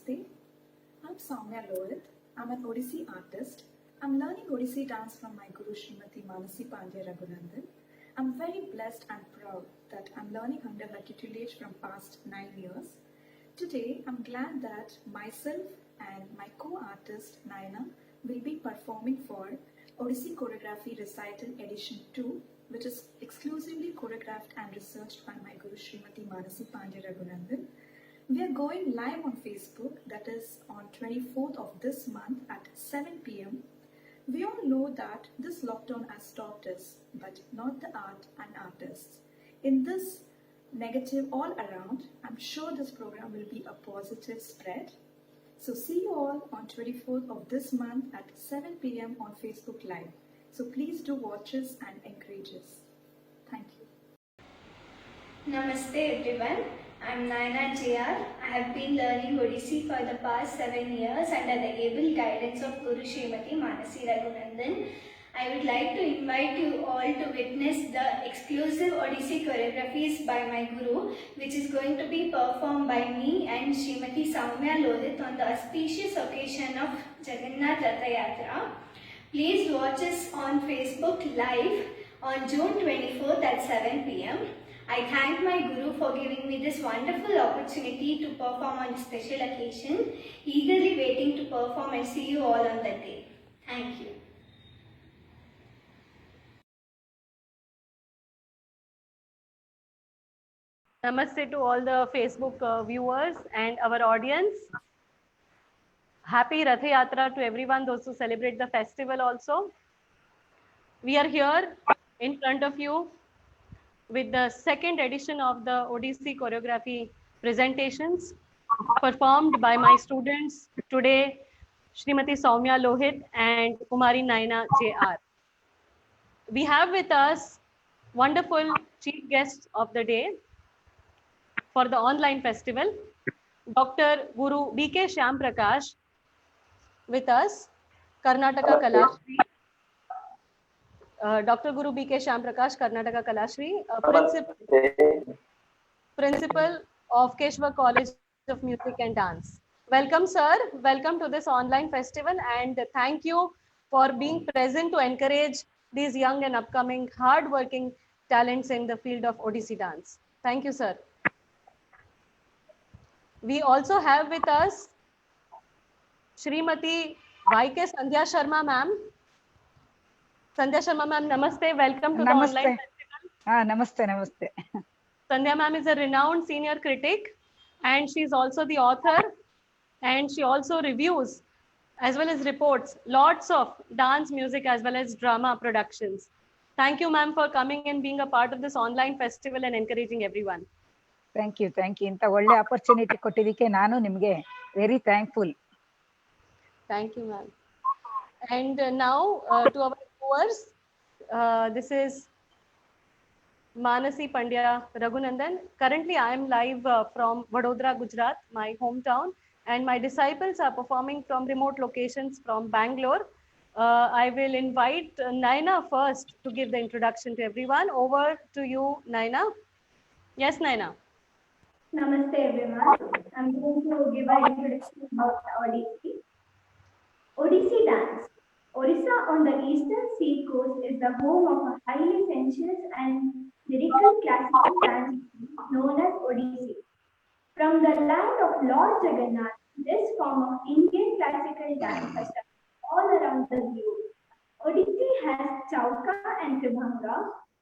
Namaste. I'm Soumya Lohit. I'm an Odissi artist. I'm learning Odissi dance from my guru Srimati Manasi Pandya Raghunandan. I'm very blessed and proud that I'm learning under her tutelage from past 9 years. Today, I'm glad that myself and my co-artist Naina will be performing for Odissi Choreography Recital Edition 2, which is exclusively choreographed and researched by my guru Srimati Manasi Pandya Raghunandan. We are going live on Facebook, that is on 24th of this month at 7 p.m. We all know that this lockdown has stopped us, but not the art and artists. In this negative all around, I'm sure this program will be a positive spread. So see you all on 24th of this month at 7 p.m. on Facebook Live. So please do watch us and encourage us. Thank you. Namaste everyone. I'm Naina JR. I have been learning Odissi for the past 7 years under the able guidance of Guru Srimati Manasi Raghunandan. I would like to invite you all to witness the exclusive Odissi choreographies by my Guru, which is going to be performed by me and Srimati Soumya Lohit on the auspicious occasion of Jagannath Ratha Yatra. Please watch us on Facebook Live on June 24th at 7 p.m. I thank my Guru for giving me this wonderful opportunity to perform on this special occasion, eagerly waiting to perform and see you all on that day. Thank you. Namaste to all the Facebook viewers and our audience. Happy Ratha Yatra to everyone, those who celebrate the festival also. We are here in front of you with the second edition of the Odissi choreography presentations performed by my students today, Srimati Soumya Lohit and Kumari Naina JR. We have with us wonderful chief guests of the day for the online festival, Dr. Guru B.K. Shyam Prakash with us, Karnataka Kalashri. Dr. Guru B.K. Shyam Prakash, Karnataka Kalashri, Principal of Keshwa College of Music and Dance. Welcome, sir. Welcome to this online festival, and thank you for being present to encourage these young and upcoming hard-working talents in the field of Odissi dance. Thank you, sir. We also have with us Shrimati Y.K. Sandhya Sharma ma'am. Sandhya Sharma ma'am, namaste. Welcome to the online festival. Namaste, namaste. Sandhya ma'am is a renowned senior critic, and she is also the author, and she also reviews as well as reports lots of dance music as well as drama productions. Thank you, ma'am, for coming and being a part of this online festival and encouraging everyone. Thank you. ಇಂತ ಒಳ್ಳೆ opportunity ಕೊಟ್ಟಿದ್ದಕ್ಕೆ ನಾನು ನಿಮಗೆ very thankful. Thank you, ma'am. And now to our viewers, this is Manasi Pandya Raghunandan. Currently, I am live from Vadodara, Gujarat, my hometown, and my disciples are performing from remote locations from Bangalore. I will invite Naina first to give the introduction to everyone. Over to you, Naina. Yes, Naina. Namaste everyone. I'm going to give an introduction about Odissi. Odissi dance. Orissa on the eastern seacoast is the home of a highly sensuous and lyrical classical dance known as Odissi. From the land of Lord Jagannath, this form of Indian classical dance has traveled all around the globe. Odissi has Chauka and Tribhanga,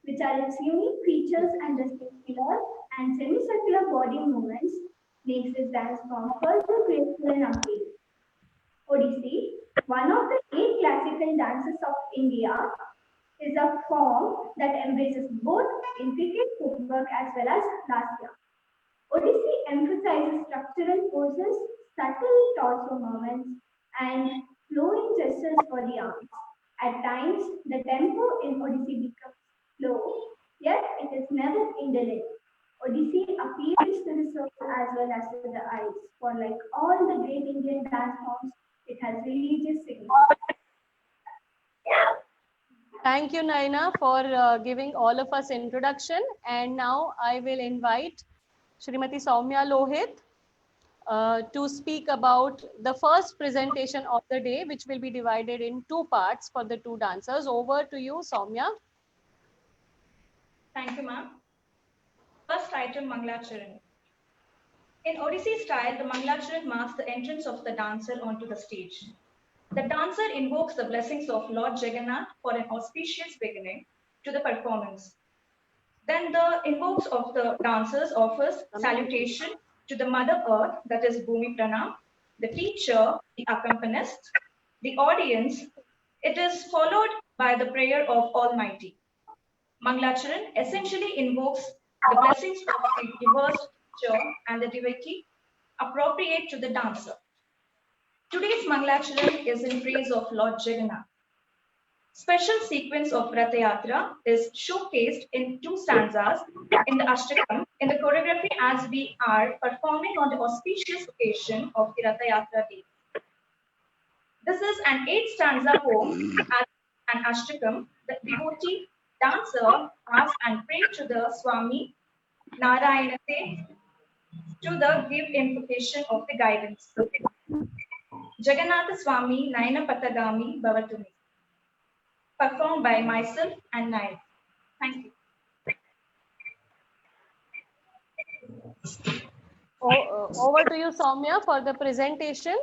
which are its unique features, and the circular and semicircular body movements makes this dance form further graceful and appealing. Odissi, one of the 8 classical dances of India, is a form that embraces both intricate footwork as well as lasya. Odissi emphasizes structural poses, subtle torso movements, and flowing gestures for the arms. At times, the tempo in Odissi becomes slow, yet it is never indolent. Odissi appeals to the soul as well as to the eyes. For like all the great Indian dance forms, it has religious significance. Thank you, Naina, for giving all of us introduction. And now I will invite Shrimati Soumya Lohit to speak about the first presentation of the day, which will be divided in two parts for the two dancers. Over to you, Soumya. Thank you, ma'am. First item, Mangalacharan. In Odissi style, the Mangalacharan marks the entrance of the dancer onto the stage. The dancer invokes the blessings of Lord Jagannath for an auspicious beginning to the performance. Then the invokes of the dancers offers salutation to the Mother Earth, that is Bhumi Pranam, the teacher, the accompanist, the audience. It is followed by the prayer of Almighty. Mangalacharan essentially invokes the blessings of the reversed teacher and the devotee appropriate to the dancer. Today's Mangalacharan is in praise of Lord Jagannath. Special sequence of Ratha Yatra is showcased in two stanzas in the Ashtakam in the choreography as we are performing on the auspicious occasion of the Ratha Yatra day. This is an 8-stanza poem as an Ashtakam. The devotee dancer asks and prays to the Swami Narayanate to the give invocation of the guidance. Jagannatha Swami Nayana Patagami Bhavatumi. Performed by myself and Nayan. Thank you. Over to you, Soumya, for the presentation.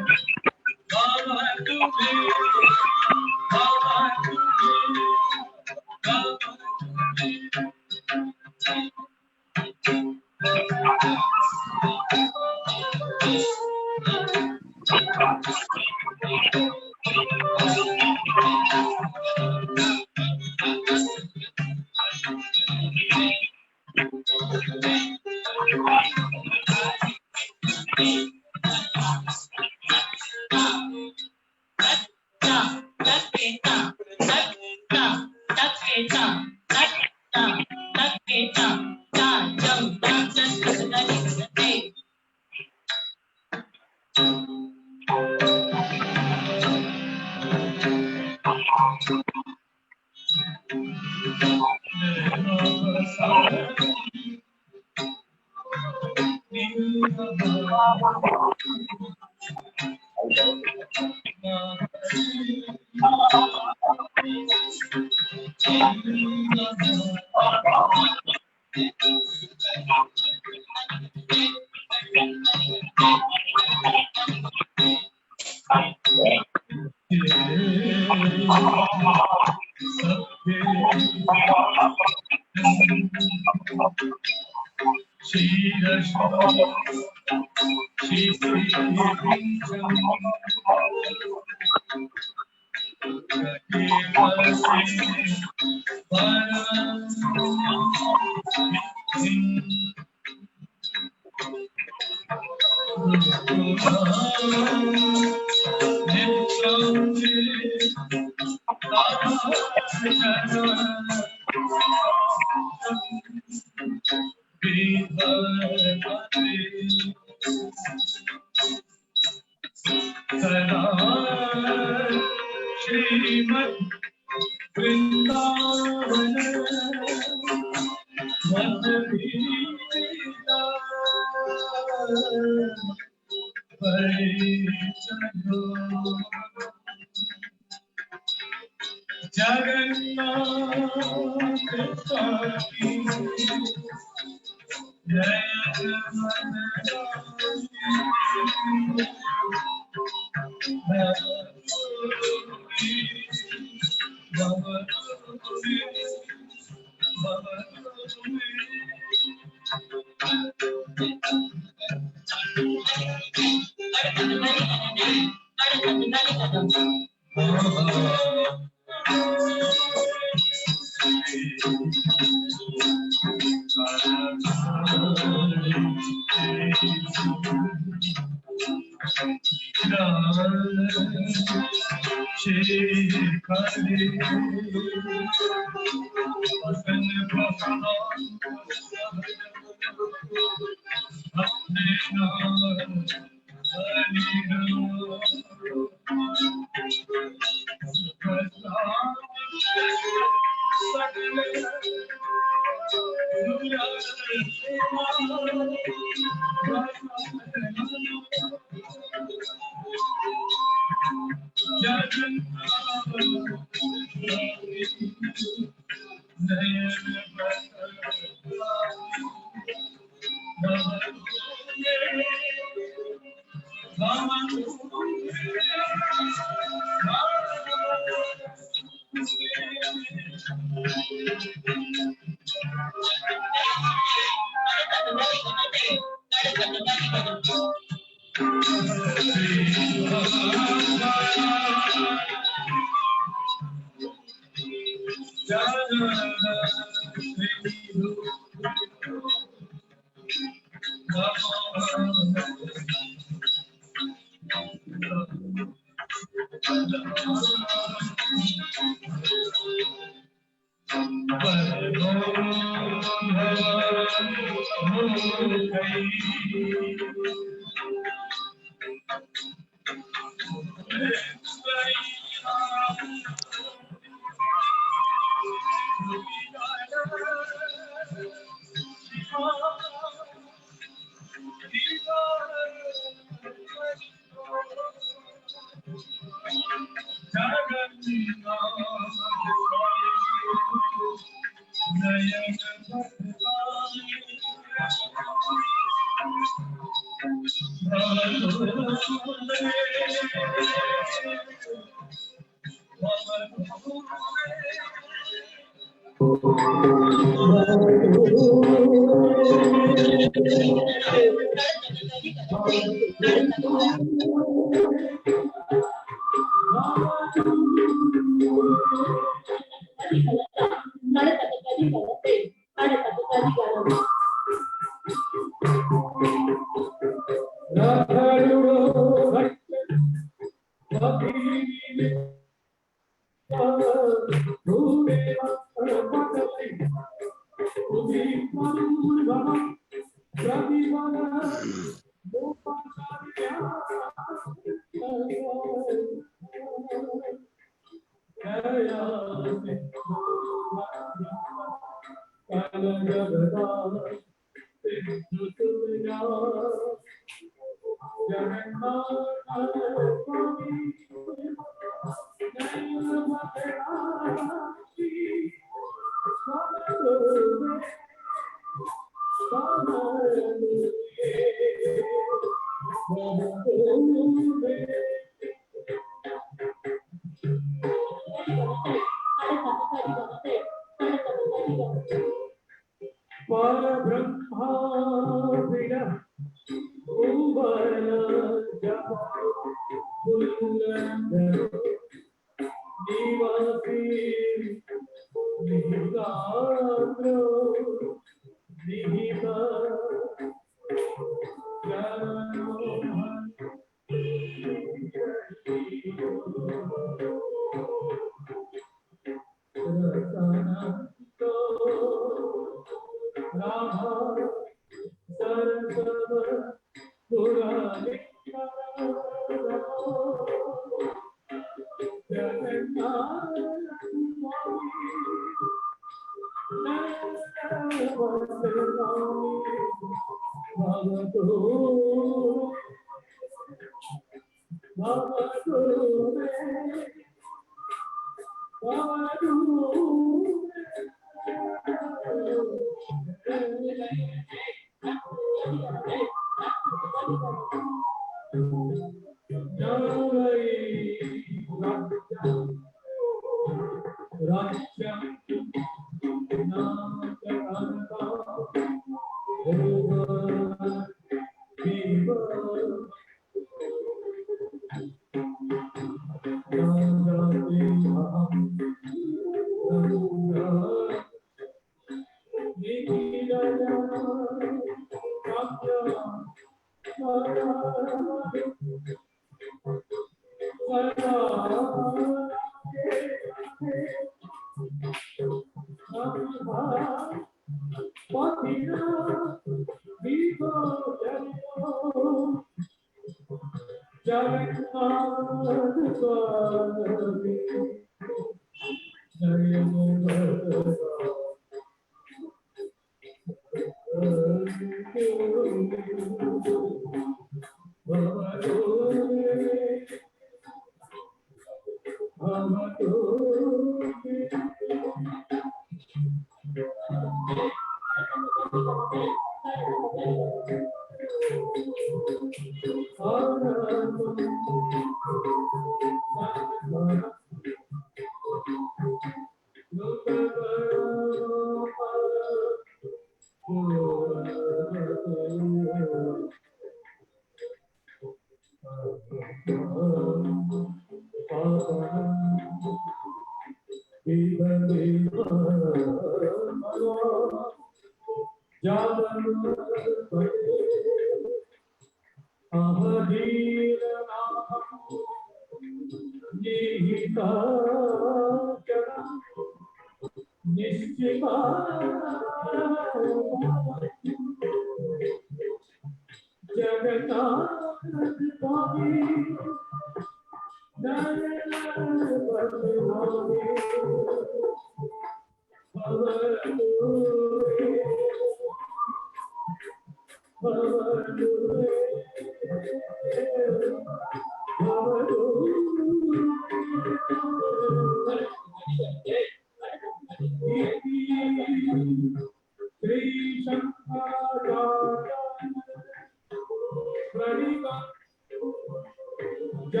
Thank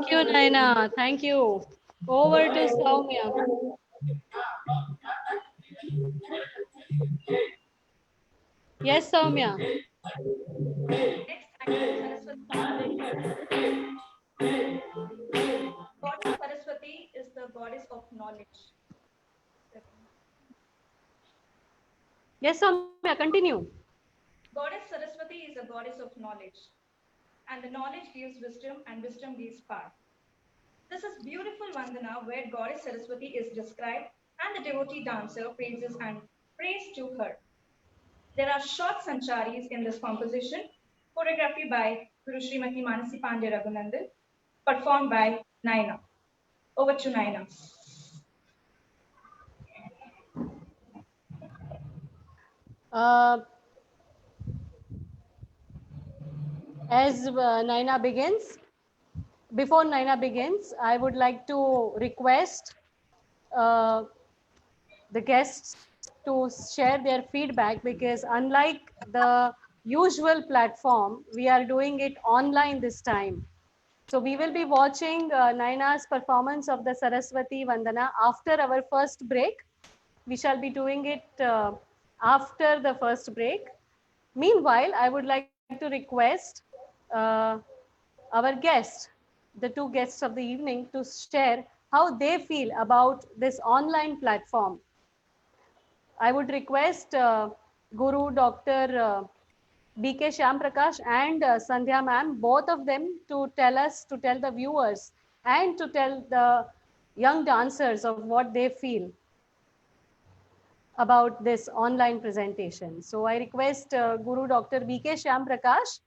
you, Naina. Thank you. Over to Soumya. Yes, Soumya. Next, actually, Goddess Saraswati is the goddess of knowledge. Yes, Soumya, continue. Goddess Saraswati is a goddess of knowledge, and the knowledge gives wisdom, and wisdom gives power. This is beautiful Vandana where Goddess Saraswati is described, and the devotee dancer praises and prays to her. There are short sancharis in this composition, choreography by Guru Srimati Manasi Pandey Raghunandan, performed by Naina. Over to Naina. As Naina begins, before Naina begins, I would like to request the guests to share their feedback, because unlike the usual platform, we are doing it online this time. So we will be watching Naina's performance of the Saraswati Vandana after our first break. We shall be doing it after the first break. Meanwhile, I would like to request our guests, the two guests of the evening, to share how they feel about this online platform. I would request Guru Dr. B.K. Shyam Prakash and Sandhya ma'am, both of them, to tell the viewers and to tell the young dancers of what they feel about this online presentation. So I request Guru Dr. B.K. Shyam Prakash.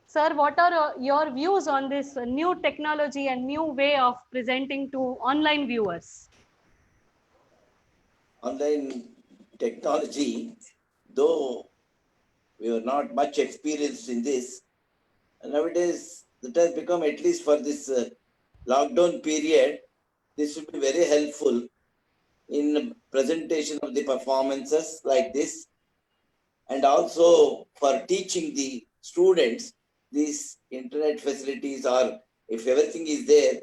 Sir, what are your views on this new technology and new way of presenting to online viewers? Online technology, though we are not much experienced in this, nowadays it has become, at least for this lockdown period, this will be very helpful in presentation of the performances like this, and also for teaching the students. These internet facilities, or if everything is there,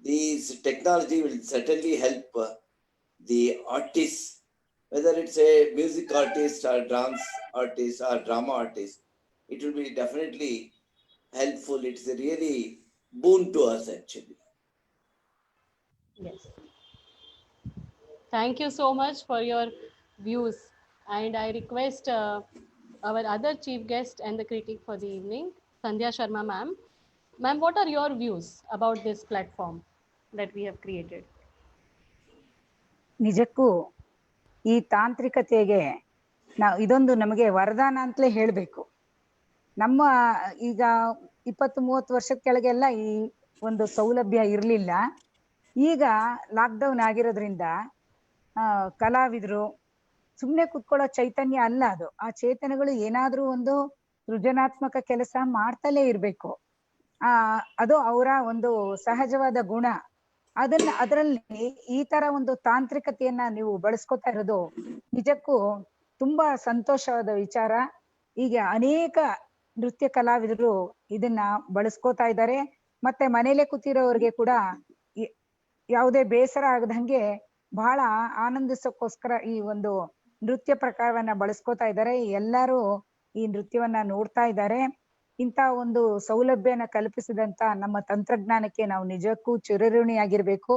these technology will certainly help the artists, whether it's a music artist or dance artist or drama artist. It will be definitely helpful. It's a really boon to us, actually. Yes. Thank you so much for your views. And I request our other chief guest and the critic for the evening, Sandhya Sharma ma'am. Ma'am, what are your views about this platform that we have created? ನಿಜಕ್ಕೂ ಈ ತಾಂತ್ರಿಕತೆಗೆ ಇದೊಂದು ನಮಗೆ ವರದಾನ ಅಂತಲೇ ಹೇಳ್ಬೇಕು. ನಮ್ಮ ಈಗ 20-30 ವರ್ಷದ ಕೆಳಗೆಲ್ಲ ಈ ಒಂದು ಸೌಲಭ್ಯ ಇರ್ಲಿಲ್ಲ. ಈಗ ಲಾಕ್ಡೌನ್ ಆಗಿರೋದ್ರಿಂದ ಕಲಾವಿದರು ಸುಮ್ನೆ ಕುತ್ಕೊಳ್ಳೋ ಚೈತನ್ಯ ಅಲ್ಲ ಅದು. ಆ ಚೇತನಗಳು ಏನಾದ್ರೂ ಒಂದು ಸೃಜನಾತ್ಮಕ ಕೆಲಸ ಮಾಡ್ತಲೇ ಇರ್ಬೇಕು. ಅದು ಅವರ ಒಂದು ಸಹಜವಾದ ಗುಣ. ಅದರಲ್ಲಿ ಈ ತರ ಒಂದು ತಾಂತ್ರಿಕತೆಯನ್ನ ನೀವು ಬಳಸ್ಕೊತಾ ಇರೋದು ನಿಜಕ್ಕೂ ತುಂಬಾ ಸಂತೋಷವಾದ ವಿಚಾರ. ಈಗ ಅನೇಕ ನೃತ್ಯ ಕಲಾವಿದರು ಇದನ್ನ ಬಳಸ್ಕೊತಾ ಇದ್ದಾರೆ. ಮತ್ತೆ ಮನೇಲೆ ಕೂತಿರೋರಿಗೆ ಕೂಡ ಯಾವುದೇ ಬೇಸರ ಆಗದಂಗೆ ಬಹಳ ಆನಂದಿಸೋಕ್ಕೋಸ್ಕರ ಈ ಒಂದು ನೃತ್ಯ ಪ್ರಕಾರವನ್ನ ಬಳಸ್ಕೊತಾ ಇದ್ದಾರೆ. ಎಲ್ಲರೂ ಈ ನೃತ್ಯವನ್ನ ನೋಡ್ತಾ ಇದ್ದಾರೆ. ಇಂಥ ಒಂದು ಸೌಲಭ್ಯನ ಕಲ್ಪಿಸಿದಂತ ನಮ್ಮ ತಂತ್ರಜ್ಞಾನಕ್ಕೆ ನಾವು ನಿಜಕ್ಕೂ ಚಿರಋಣಿಯಾಗಿರ್ಬೇಕು.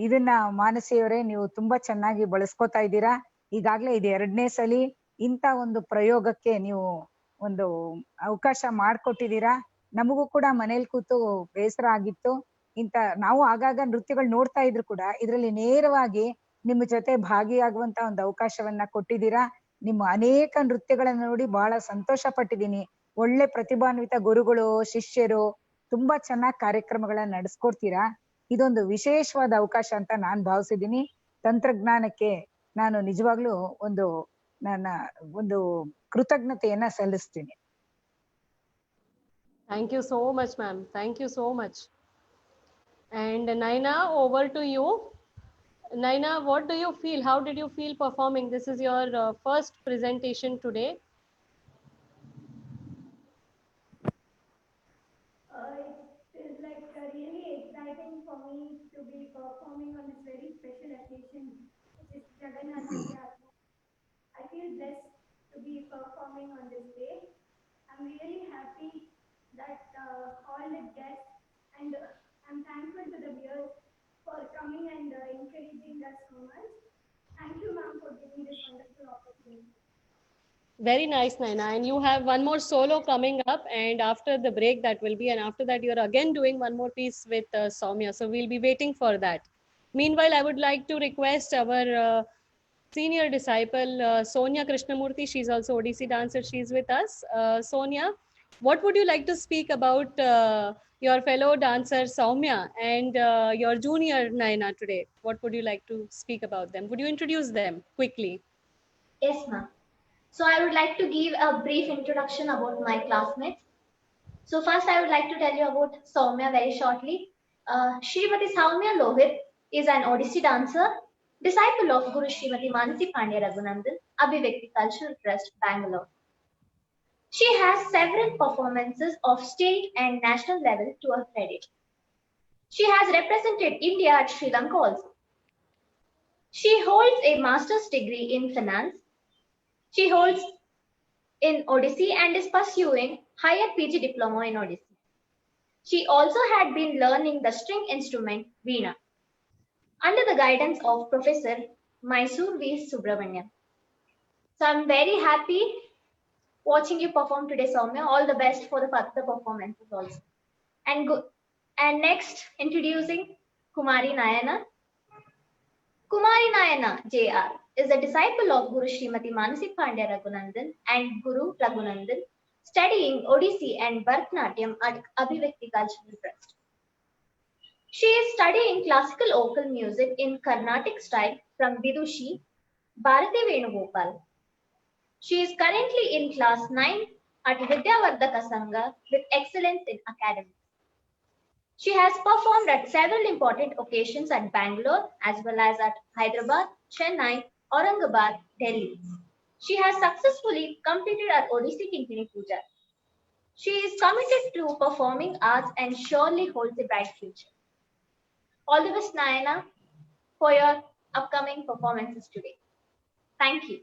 ಇದನ್ನ ಮಾನಸಿಯವರೇ ನೀವು ತುಂಬಾ ಚೆನ್ನಾಗಿ ಬಳಸ್ಕೊತಾ ಇದ್ದೀರಾ. ಈಗಾಗ್ಲೇ ಇದು 2ನೇ ಸಲಿ ಇಂಥ ಒಂದು ಪ್ರಯೋಗಕ್ಕೆ ನೀವು ಒಂದು ಅವಕಾಶ ಮಾಡ್ಕೊಟ್ಟಿದ್ದೀರಾ. ನಮಗೂ ಕೂಡ ಮನೇಲಿ ಕೂತು ಬೇಸರ ಆಗಿತ್ತು. ನಾವು ಆಗಾಗ ನೃತ್ಯಗಳು ನೋಡ್ತಾ ಇದ್ರು ಕೂಡ ಇದ್ರಲ್ಲಿ ನೇರವಾಗಿ ನಿಮ್ಮ ಜೊತೆ ಭಾಗಿಯಾಗುವಂತ ಒಂದು ಅವಕಾಶವನ್ನ ಕೊಟ್ಟಿದ್ದೀರಾ. ನಿಮ್ಮ ಅನೇಕ ನೃತ್ಯಗಳನ್ನ ನೋಡಿ ಬಹಳ ಸಂತೋಷ ಪಟ್ಟಿದ್ದೀನಿ. ಒಳ್ಳೆ ಪ್ರತಿಭಾನ್ವಿತ ಗುರುಗಳು, ಶಿಷ್ಯರು ತುಂಬಾ ಚೆನ್ನಾಗಿ ಕಾರ್ಯಕ್ರಮಗಳನ್ನ ನಡೆಸ್ಕೊಡ್ತೀರಾ. ಇದೊಂದು ವಿಶೇಷವಾದ ಅವಕಾಶ ಅಂತ ನಾನು ಭಾವಿಸಿದ್ದೀನಿ. ತಂತ್ರಜ್ಞಾನಕ್ಕೆ ನಾನು ನಿಜವಾಗ್ಲೂ ನನ್ನ ಒಂದು ಕೃತಜ್ಞತೆಯನ್ನ ಸಲ್ಲಿಸ್ತೀನಿ. Thank you so much, ma'am. Thank you so much. And Naina, over to you. Naina, what do you feel? How did you feel performing? This is your first presentation today. It is like really exciting for me to be performing on this very special occasion, which is Jagannath Yatra. I feel blessed to be performing on this day. I'm really happy that all the guests and I'm thankful to the viewers for coming and encouraging us so much. Thank you, ma'am, for giving this wonderful opportunity. Very nice, Naina. And you have one more solo coming up, and after the break that will be, and after that you're again doing one more piece with Soumya. So we'll be waiting for that. Meanwhile, I would like to request our senior disciple, Sonia Krishnamurthy. She's also Odissi dancer. She's with us. Sonia, what would you like to speak about your fellow dancer Soumya and your junior Naina today? What would you like to speak about them? Would you introduce them quickly? Yes, ma'am. So I would like to give a brief introduction about my classmates. So first I would like to tell you about Soumya very shortly. Srimati Soumya Lohit is an Odissi dancer, disciple of Guru Srimati Manasi Pandya Raghunandan, Abhivyakti Cultural Trust, Bangalore. She has several performances of state and national level to her credit. She has represented India at Sri Lanka also. She holds a master's degree in finance. She holds in Odissi and is pursuing higher PG diploma in Odissi. She also had been learning the string instrument Veena under the guidance of Professor Mysore V. Subramanian. So I'm very happy watching you perform today, Soumya. All the best for the further performances also. And next, introducing Kumari Nayana. Kumari Nayana JR is a disciple of Guru Srimati Manasi Pandya Raghunandan and Guru Raghunandan, studying Odissi and Bharatanatyam at Abhivyakti Cultural Trust. She is studying classical vocal music in Carnatic style from Vidushi, Bharati Venugopal. She is currently in class 9 at Vidyavardhaka Sangha with excellence in academics. She has performed at several important occasions at Bangalore as well as at Hyderabad, Chennai, Aurangabad, Delhi. She has successfully completed her Odissi Kinkini Puja. She is committed to performing arts and surely holds a bright future. All the best, Nayana, for your upcoming performances today. Thank you.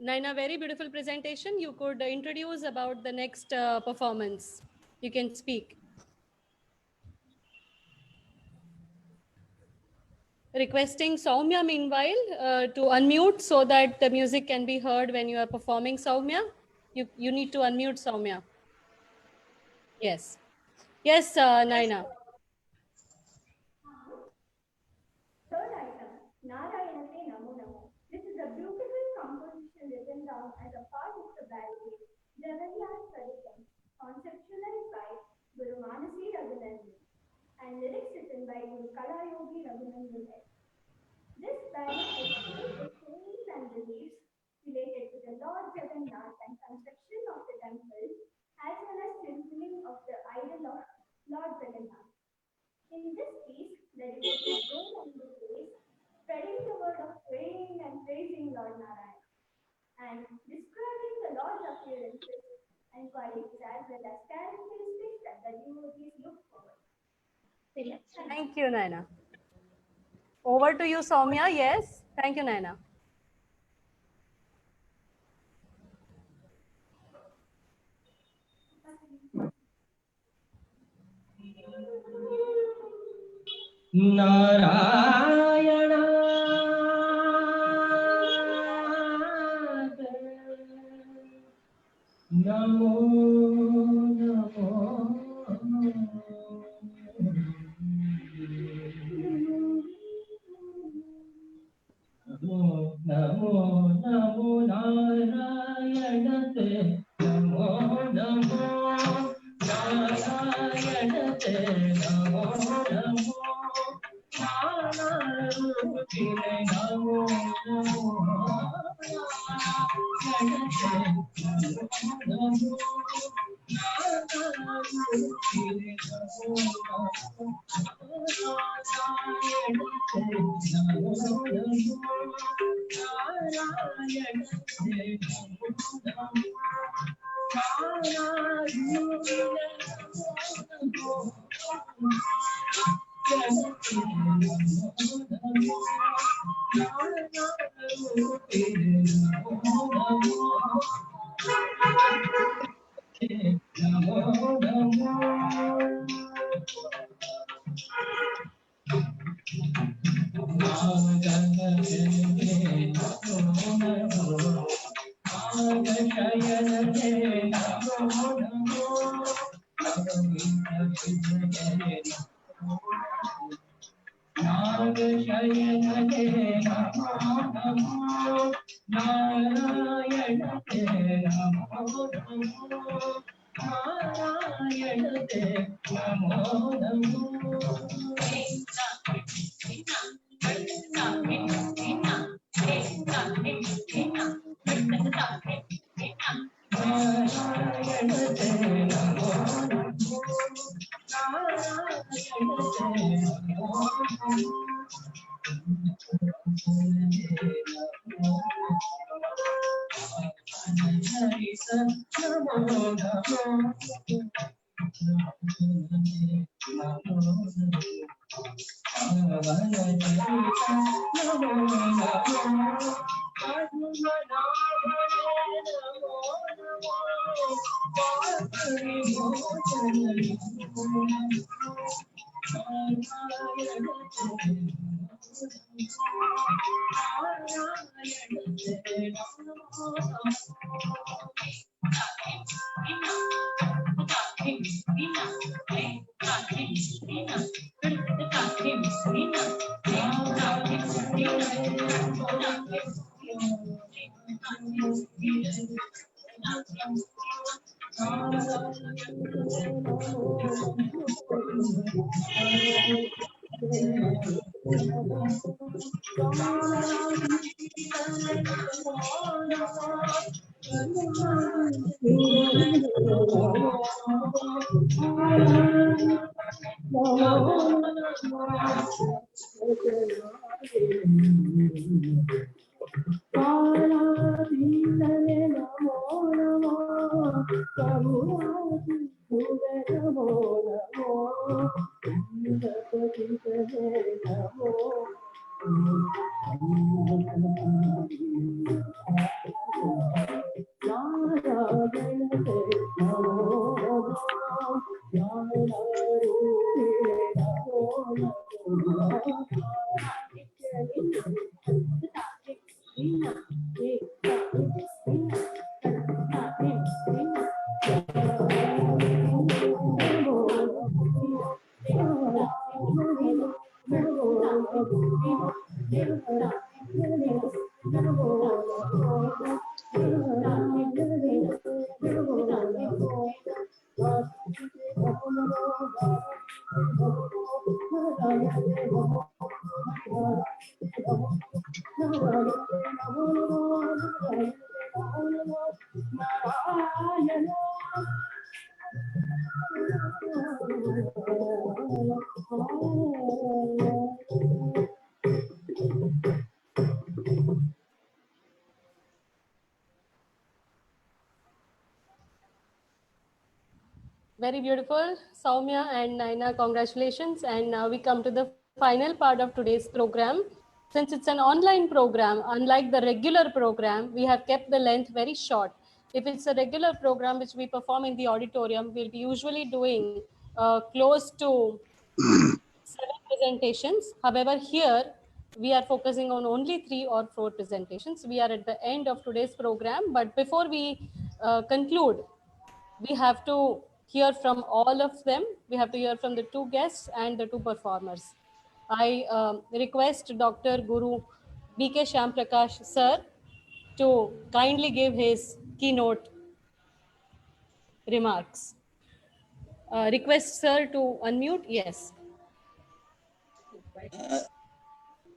Naina, very beautiful presentation. You could introduce about the next performance. You can speak. Requesting Soumya meanwhile to unmute so that the music can be heard when you are performing. Soumya, you need to unmute Soumya. Yes. Yes, Naina. Third item, Narayante Namo Namo. This is a beautiful composition written down as a part of the Bhagavad Jagannath Saritam, conceptualized by Guru Manasi Raghunandan and lyrics written by Guru Kalayogi Raghunandan. This ballad explains the sayings and beliefs related to the Lord Jagannath and construction of the temple, as well as strengthening of the idol of Lord Jagannath. In this piece, the devotees go on the place, spreading the word of praying and praising Lord Narayana, and describing the Lord's appearances and qualities as well as characteristics that the devotees look for. Thank you, Naina. Over to you, Soumya. Yes. Thank you, Naina. Narayana Namo Namo Namo Namo Narayana Namo Namo Narayana Namo Namo Very beautiful, Soumya and Naina, congratulations. And now we come to the final part of today's program. Since it's an online program, unlike the regular program, we have kept the length very short. If it's a regular program which we perform in the auditorium, we'll be usually doing close to 7 presentations. However, here we are focusing on only 3 or 4 presentations. We are at the end of today's program, but before we conclude, we have to hear from all of them. We have to hear from the 2 guests and the 2 performers. I request Dr. Guru B.K. Shyam Prakash sir to kindly give his keynote remarks. Request sir to unmute. Yes.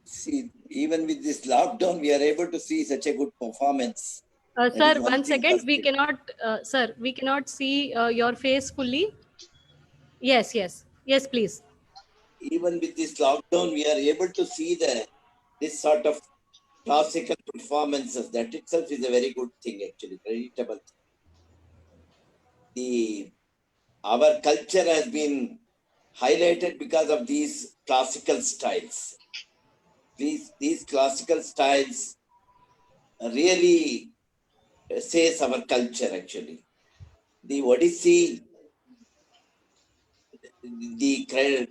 See, even with this lockdown, we are able to see such a good performance. That Sir, is one one thing second. We first. cannot, sir, we cannot see your face fully. Yes, yes. Yes, please. Even with this lockdown, we are able to see this sort of classical performances. That itself is a very good thing, actually, creditable. Our culture has been highlighted because of these classical styles. These classical styles really says our culture, actually. The Odissi,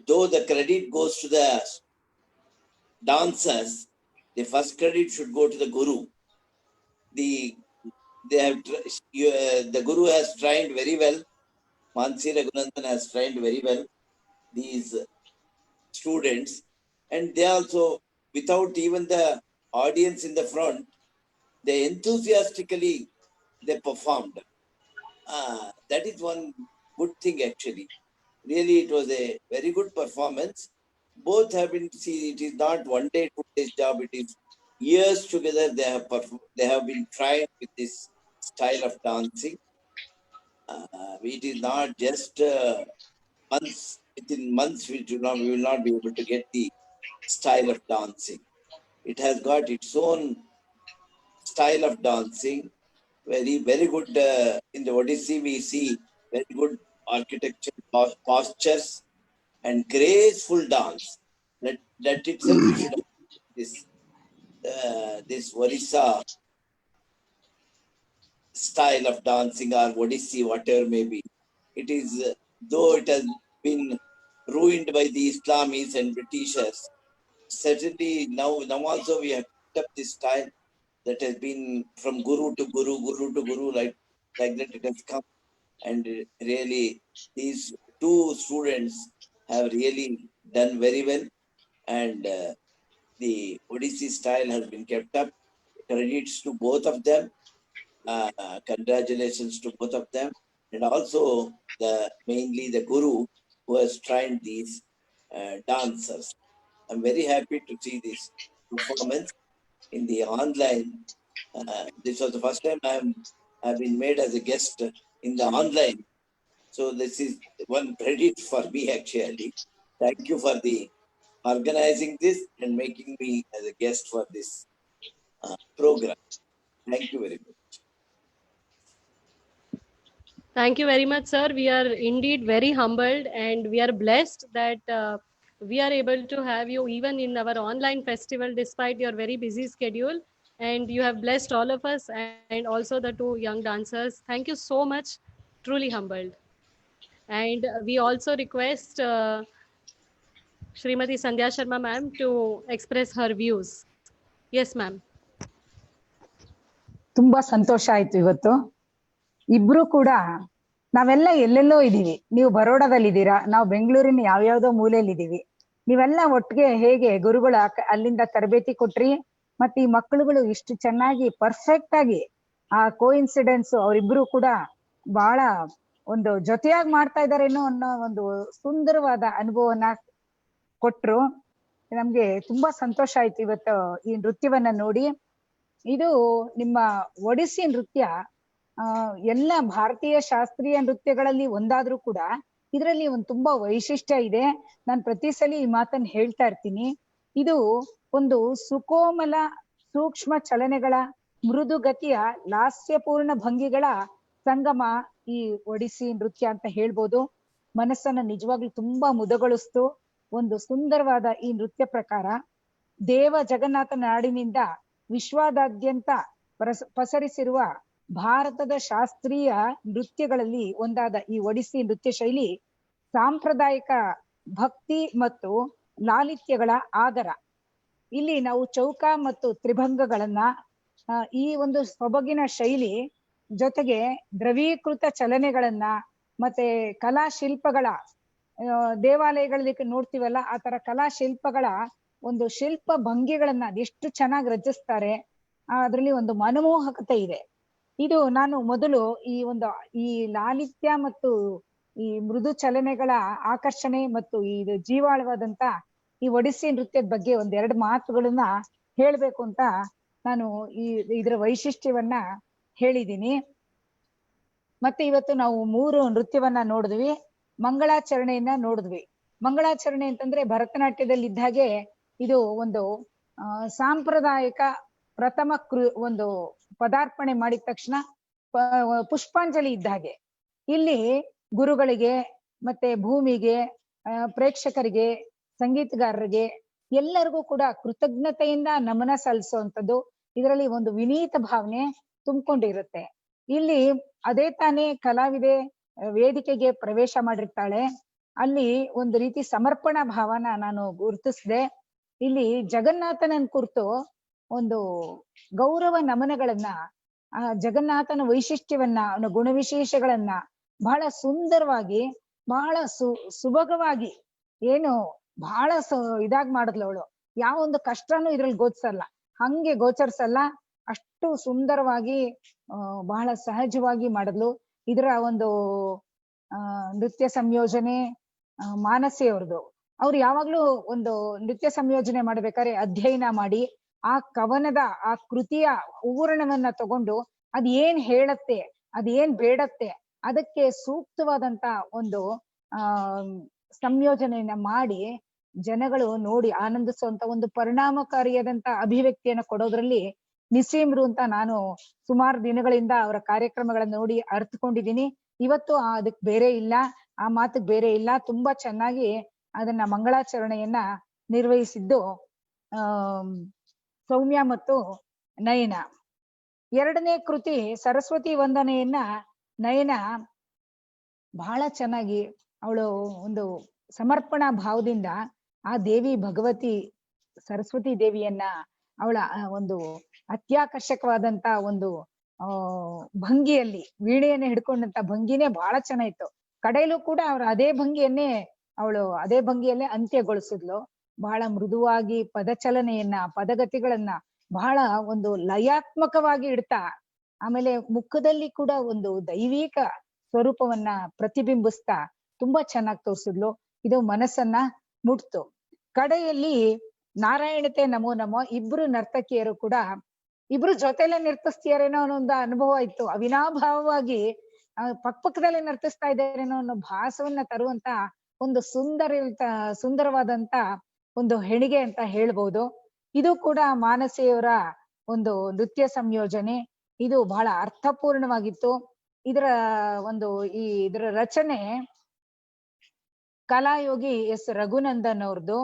though the credit goes to the dancers, the first credit should go to the Guru. The Guru has trained very well. Mansi Raghunandan has trained very well these students, and they also, without even the audience in the front, they enthusiastically they performed. That is one good thing, actually. Really, it was a very good performance. Both have been, see, it is not one day, 2 days job, it is years together they have been trying with this style of dancing. It is not just months, within months we will not be able to get the style of dancing. It has got its own style of dancing, very, very good. In the Odissi, we see very good architecture, postures, and graceful dance. That itself we should have this Orissa style of dancing or Odissi, whatever may be. It is, though it has been ruined by the Islamis and Britishers, certainly now also we have picked up this style that has been from Guru to Guru, like that it has come. And really, these 2 students have really done very well. And the Odissi style has been kept up. Credits to both of them. Congratulations to both of them. And also mainly the Guru who has trained these dancers. I'm very happy to see this performance in the online. This was the first time I've been made as a guest in the online. So this is one credit for me, actually. Thank you for the organizing this and making me as a guest for this program. Thank you very much. Thank you very much, sir. We are indeed very humbled and we are blessed that we are able to have you even in our online festival despite your very busy schedule. And you have blessed all of us and also the 2 young dancers. Thank you so much. Truly humbled. And we also request Srimati Sandhya Sharma ma'am to express her views. Yes, ma'am. ತುಂಬಾ ಸಂತೋಷ ಆಯ್ತು ಇವತ್ತು. ಇಬ್ರು ಕೂಡ ನಾವೆಲ್ಲ ಎಲ್ಲೆಲ್ಲೋ ಇದೀವಿ. ನೀವು ಬರೋಡಾದಲ್ಲಿದ್ದೀರಾ, ನಾವು ಬೆಂಗಳೂರಿನ ಯಾವ್ಯಾವ್ದೋ ಮೂಲೆಯಲ್ಲಿ ಇದೀವಿ. ನೀವೆಲ್ಲ ಒಟ್ಟಿಗೆ ಹೇಗೆ ಗುರುಗಳು ಅಲ್ಲಿಂದ ತರಬೇತಿ ಕೊಟ್ರಿ, ಮತ್ತೆ ಈ ಮಕ್ಕಳುಗಳು ಇಷ್ಟು ಚೆನ್ನಾಗಿ ಪರ್ಫೆಕ್ಟ್ ಆಗಿ ಆ ಕೋಇನ್ಸಿಡೆನ್ಸ್ ಅವರಿಬ್ರು ಕೂಡ ಬಹಳ ಒಂದು ಜೊತೆಯಾಗಿ ಮಾಡ್ತಾ ಇದಾರೇನೋ ಅನ್ನೋ ಒಂದು ಸುಂದರವಾದ ಅನುಭವನ ಕೊಟ್ರು. ನಮ್ಗೆ ತುಂಬಾ ಸಂತೋಷ ಆಯ್ತು ಇವತ್ತು ಈ ನೃತ್ಯವನ್ನ ನೋಡಿ. ಇದು ನಿಮ್ಮ ಒಡಿಸ್ಸಿ ನೃತ್ಯ ಎಲ್ಲ ಭಾರತೀಯ ಶಾಸ್ತ್ರೀಯ ನೃತ್ಯಗಳಲ್ಲಿ ಒಂದಾದ್ರೂ ಕೂಡ ಇದರಲ್ಲಿ ಒಂದು ತುಂಬಾ ವೈಶಿಷ್ಟ್ಯ ಇದೆ. ನಾನು ಪ್ರತಿ ಸಲ ಈ ಮಾತನ್ನ ಹೇಳ್ತಾ ಇರ್ತೀನಿ. ಇದು ಒಂದು ಸುಕೋಮಲ ಸೂಕ್ಷ್ಮ ಚಲನೆಗಳ, ಮೃದುಗತಿಯ, ಲಾಸ್ಯಪೂರ್ಣ ಭಂಗಿಗಳ ಸಂಗಮ ಈ ಒಡಿಸ್ಸಿ ನೃತ್ಯ ಅಂತ ಹೇಳ್ಬೋದು. ಮನಸ್ಸನ್ನ ನಿಜವಾಗ್ಲೂ ತುಂಬಾ ಮುದಗೊಳಿಸ್ತು. ಒಂದು ಸುಂದರವಾದ ಈ ನೃತ್ಯ ಪ್ರಕಾರ ದೇವ ಜಗನ್ನಾಥ ನಾಡಿನಿಂದ ವಿಶ್ವದಾದ್ಯಂತ ಪಸರಿಸಿರುವ ಭಾರತದ ಶಾಸ್ತ್ರೀಯ ನೃತ್ಯಗಳಲ್ಲಿ ಒಂದಾದ ಈ ಒಡಿಸ್ಸಿ ನೃತ್ಯ ಶೈಲಿ ಸಾಂಪ್ರದಾಯಿಕ ಭಕ್ತಿ ಮತ್ತು ಲಾಲಿತ್ಯಗಳ ಆಗರ. ಇಲ್ಲಿ ನಾವು ಚೌಕ ಮತ್ತು ತ್ರಿಭಂಗಗಳನ್ನ, ಈ ಒಂದು ಸೊಬಗಿನ ಶೈಲಿ ಜೊತೆಗೆ ದ್ರವೀಕೃತ ಚಲನೆಗಳನ್ನ ಮತ್ತೆ ಕಲಾಶಿಲ್ಪಗಳ, ದೇವಾಲಯಗಳಲ್ಲಿ ನೋಡ್ತೀವಲ್ಲ ಆ ತರ ಕಲಾಶಿಲ್ಪಗಳ ಒಂದು ಶಿಲ್ಪ ಭಂಗಿಗಳನ್ನ ಅದೆಷ್ಟು ಚೆನ್ನಾಗಿ ರಚಿಸ್ತಾರೆ. ಅದ್ರಲ್ಲಿ ಒಂದು ಮನಮೋಹಕತೆ ಇದೆ. ಇದು ನಾನು ಮೊದಲು ಈ ಲಾಲಿತ್ಯ ಮತ್ತು ಈ ಮೃದು ಚಲನೆಗಳ ಆಕರ್ಷಣೆ ಮತ್ತು ಇದು ಜೀವಾಳವಾದಂತ ಈ ಒಡಿಸ್ಸಿ ನೃತ್ಯದ ಬಗ್ಗೆ ಒಂದೆರಡು ಮಾತುಗಳನ್ನ ಹೇಳ್ಬೇಕು ಅಂತ ನಾನು ಇದರ ವೈಶಿಷ್ಟ್ಯವನ್ನ ಹೇಳಿದ್ದೀನಿ. ಮತ್ತೆ ಇವತ್ತು ನಾವು 3 ನೃತ್ಯವನ್ನ ನೋಡಿದ್ವಿ. ಮಂಗಳಾಚರಣೆಯನ್ನ ನೋಡಿದ್ವಿ. ಮಂಗಳಾಚರಣೆ ಅಂತಂದ್ರೆ ಭರತನಾಟ್ಯದಲ್ಲಿ ಇದ್ದ ಹಾಗೆ ಇದು ಒಂದು ಸಾಂಪ್ರದಾಯಿಕ ಪ್ರಥಮ ಒಂದು ಪದಾರ್ಪಣೆ ಮಾಡಿದ ತಕ್ಷಣ ಪುಷ್ಪಾಂಜಲಿ ಇದ್ದ ಹಾಗೆ. ಇಲ್ಲಿ ಗುರುಗಳಿಗೆ ಮತ್ತೆ ಭೂಮಿಗೆ, ಪ್ರೇಕ್ಷಕರಿಗೆ, ಸಂಗೀತಗಾರರಿಗೆ ಎಲ್ಲರಿಗೂ ಕೂಡ ಕೃತಜ್ಞತೆಯಿಂದ ನಮನ ಸಲ್ಲಿಸುವಂಥದ್ದು. ಇದರಲ್ಲಿ ಒಂದು ವಿನೀತ ಭಾವನೆ ತುಂಬಿಕೊಂಡಿರುತ್ತೆ. ಇಲ್ಲಿ ಅದೇ ತಾನೇ ಕಲಾವಿದೆ ವೇದಿಕೆಗೆ ಪ್ರವೇಶ ಮಾಡಿರ್ತಾಳೆ. ಅಲ್ಲಿ ಒಂದು ರೀತಿ ಸಮರ್ಪಣಾ ಭಾವನ ನಾನು ಗುರುತಿಸಿದೆ. ಇಲ್ಲಿ ಜಗನ್ನಾಥನನ್ ಕುರಿತು ಒಂದು ಗೌರವ ನಮನಗಳನ್ನ, ಆ ಜಗನ್ನಾಥನ ವೈಶಿಷ್ಟ್ಯವನ್ನ, ಅವನ ಗುಣವಿಶೇಷಗಳನ್ನ ಬಹಳ ಸುಂದರವಾಗಿ, ಬಹಳ ಸುಭಗವಾಗಿ, ಏನು ಬಹಳ ಇದಾಗಿ ಮಾಡಿದ್ಲು ಅವಳು. ಯಾವ ಒಂದು ಕಷ್ಟನೂ ಇದ್ರಲ್ಲಿ ಗೋಚರಿಸಲ್ಲ. ಅಷ್ಟು ಸುಂದರವಾಗಿ ಬಹಳ ಸಹಜವಾಗಿ ಮಾಡಿದ್ಲು. ಇದರ ಒಂದು ನೃತ್ಯ ಸಂಯೋಜನೆ ಮಾನಸಿಯವ್ರದ್ದು. ಅವ್ರು ಯಾವಾಗ್ಲೂ ಒಂದು ನೃತ್ಯ ಸಂಯೋಜನೆ ಮಾಡ್ಬೇಕಾದ್ರೆ ಅಧ್ಯಯನ ಮಾಡಿ ಆ ಕವನದ, ಆ ಕೃತಿಯ ಹೂರಣವನ್ನ ತಗೊಂಡು ಅದ್ ಏನ್ ಹೇಳತ್ತೆ, ಅದ್ ಏನ್ ಬೇಡತ್ತೆ, ಅದಕ್ಕೆ ಸೂಕ್ತವಾದಂತ ಒಂದು ಸಂಯೋಜನೆಯನ್ನ ಮಾಡಿ ಜನಗಳು ನೋಡಿ ಆನಂದಿಸುವಂತ ಒಂದು ಪರಿಣಾಮಕಾರಿಯಾದಂತ ಅಭಿವ್ಯಕ್ತಿಯನ್ನ ಕೊಡೋದ್ರಲ್ಲಿ ನಿಸೀಮ್ರು ಅಂತ ನಾನು ಸುಮಾರು ದಿನಗಳಿಂದ ಅವರ ಕಾರ್ಯಕ್ರಮಗಳನ್ನ ನೋಡಿ ಅರ್ಥಕೊಂಡಿದ್ದೀನಿ. ಇವತ್ತು ಅದಕ್ಕೆ ಬೇರೆ ಇಲ್ಲ, ಆ ಮಾತಿಗೆ ಬೇರೆ ಇಲ್ಲ. ತುಂಬಾ ಚೆನ್ನಾಗಿ ಅದನ್ನ ಮಂಗಳಾಚರಣೆಯನ್ನ ನಿರ್ವಹಿಸಿದ್ದು ಸೌಮ್ಯ ಮತ್ತು ನಯನ. ಎರಡನೇ ಕೃತಿ ಸರಸ್ವತಿ ವಂದನೆಯನ್ನ ನಯನ ಬಹಳ ಚೆನ್ನಾಗಿ, ಅವಳು ಒಂದು ಸಮರ್ಪಣಾ ಭಾವದಿಂದ ಆ ದೇವಿ ಭಗವತಿ ಸರಸ್ವತಿ ದೇವಿಯನ್ನ ಅವಳ ಒಂದು ಅತ್ಯಾಕರ್ಷಕವಾದಂತ ಒಂದು ಭಂಗಿಯಲ್ಲಿ ವೀಣೆಯನ್ನ ಹಿಡ್ಕೊಂಡಂತ ಭಂಗಿನೇ ಬಹಳ ಚೆನ್ನಾಗಿತ್ತು. ಕಡೆಯಲ್ಲೂ ಕೂಡ ಅವ್ರ ಅದೇ ಭಂಗಿಯಲ್ಲೇ ಅಂತ್ಯಗೊಳಿಸಿದ್ಲು. ಬಹಳ ಮೃದುವಾಗಿ ಪದಚಲನೆಯನ್ನ, ಪದಗತಿಗಳನ್ನ ಬಹಳ ಒಂದು ಲಯಾತ್ಮಕವಾಗಿ ಇಡ್ತಾ, ಆಮೇಲೆ ಮುಖದಲ್ಲಿ ಕೂಡ ಒಂದು ದೈವಿಕ ಸ್ವರೂಪವನ್ನ ಪ್ರತಿಬಿಂಬಿಸ್ತಾ ತುಂಬಾ ಚೆನ್ನಾಗಿ ತೋರಿಸಿದ್ಲು. ಇದು ಮನಸ್ಸನ್ನ ಮುಟ್ತು. ಕಡೆಯಲ್ಲಿ ನಾರಾಯಣತೆ ನಮೋ ನಮೋ, ಇಬ್ರು ನರ್ತಕಿಯರು ಕೂಡ ಇಬ್ರು ಜೊತೆಲೆ ನರ್ತಿಸ್ತೀಯಾರೇನೋ ಅನ್ನೋ ಒಂದು ಅನುಭವ ಇತ್ತು. ಅವಿನಾಭಾವವಾಗಿ ಪಕ್ಕದಲ್ಲೇ ನರ್ತಿಸ್ತಾ ಇದ್ದಾರೇನೋ ಅನ್ನೋ ಭಾಸವನ್ನ ತರುವಂತ ಒಂದು ಸುಂದರವಾದಂತ ಒಂದು ಹೆಣಿಗೆ ಅಂತ ಹೇಳ್ಬೋದು. ಇದು ಕೂಡ ಮಾನಸಿಯವರ ಒಂದು ನೃತ್ಯ ಸಂಯೋಜನೆ. ಇದು ಬಹಳ ಅರ್ಥಪೂರ್ಣವಾಗಿತ್ತು. ಇದರ ರಚನೆ ಕಲಾಯೋಗಿ ಎಸ್ ರಘುನಂದನ್ ಅವ್ರದ್ದು.